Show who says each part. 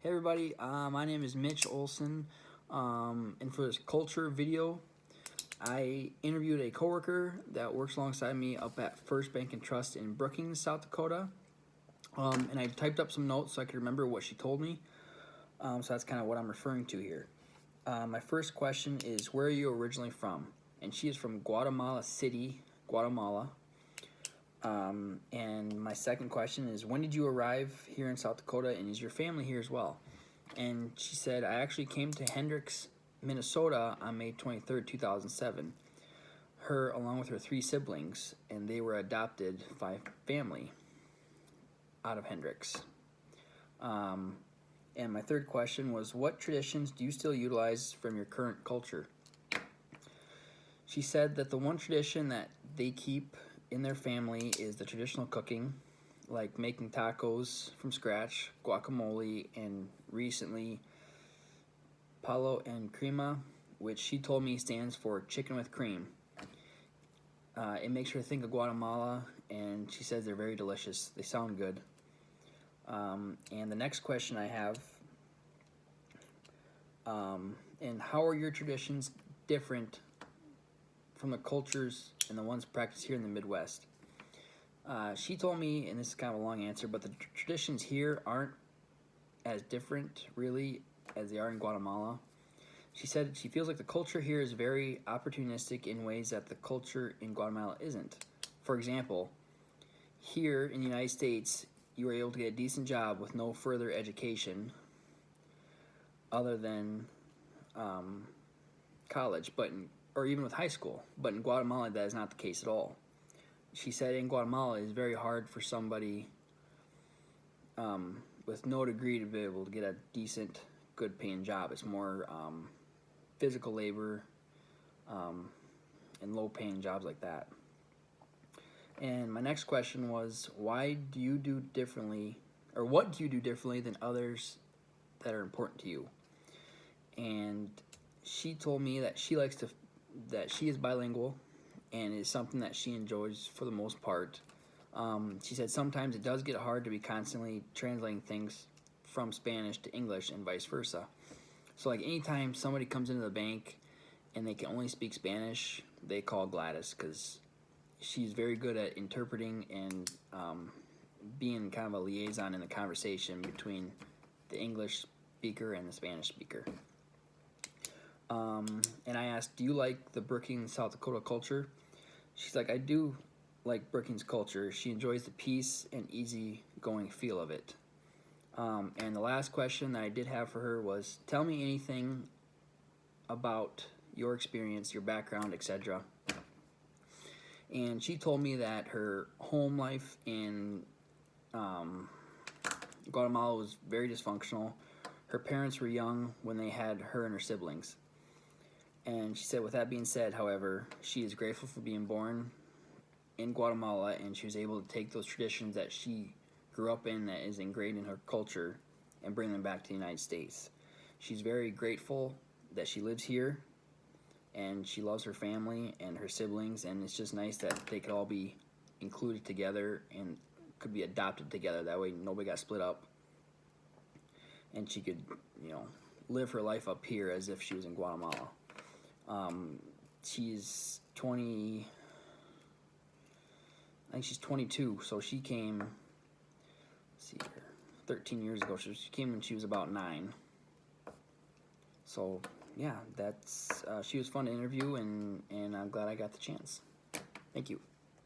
Speaker 1: Hey everybody, my name is Mitch Olson, and for this culture video, I interviewed a coworker that works alongside me up at First Bank and Trust in Brookings, South Dakota, and I typed up some notes so I could remember what she told me, so that's kind of what I'm referring to here. My first question is, where are you originally from? And she is from Guatemala City, Guatemala. And my second question is, when did you arrive here in South Dakota, and is your family here as well? And she said, I actually came to Hendricks, Minnesota on May 23rd, 2007. Her, along with her 3 siblings, and they were adopted by family out of Hendricks. And my third question was, what traditions do you still utilize from your current culture? She said that the one tradition that they keep in their family is the traditional cooking, like making tacos from scratch, guacamole, and recently palo and crema, which she told me stands for chicken with cream. It makes her think of Guatemala, and she says they're very delicious. They sound good. And the next question I have, and how are your traditions different from the cultures and the ones practiced here in the Midwest? She told me, and this is kind of a long answer, but the traditions here aren't as different, really, as they are in Guatemala. She said she feels like the culture here is very opportunistic in ways that the culture in Guatemala isn't. For example, here in the United States, you were able to get a decent job with no further education other than college, or even with high school. But in Guatemala, that is not the case at all. She said in Guatemala, it is very hard for somebody with no degree to be able to get a decent, good-paying job. It's more physical labor and low-paying jobs like that. And my next question was, why do you do differently, or what do you do differently than others that are important to you? And she told me that she is bilingual, and is something that she enjoys for the most part. She said sometimes it does get hard to be constantly translating things from Spanish to English and vice versa. So like anytime somebody comes into the bank and they can only speak Spanish, they call Gladys, because she's very good at interpreting and being kind of a liaison in the conversation between the English speaker and the Spanish speaker. And I asked, do you like the Brookings, South Dakota culture? She's like, I do like Brookings culture. She enjoys the peace and easy-going feel of it. And the last question that I did have for her was, tell me anything about your experience, your background, etc. And she told me that her home life in Guatemala was very dysfunctional. Her parents were young when they had her and her siblings. And she said, with that being said, however, she is grateful for being born in Guatemala, and she was able to take those traditions that she grew up in, that is ingrained in her culture, and bring them back to the United States. She's very grateful that she lives here, and she loves her family and her siblings, and it's just nice that they could all be included together and could be adopted together. That way nobody got split up, and she could, live her life up here as if she was in Guatemala. She's 20, I think she's 22, so she came, let's see here, 13 years ago. She came when she was about 9. So yeah, she was fun to interview, and I'm glad I got the chance. Thank you.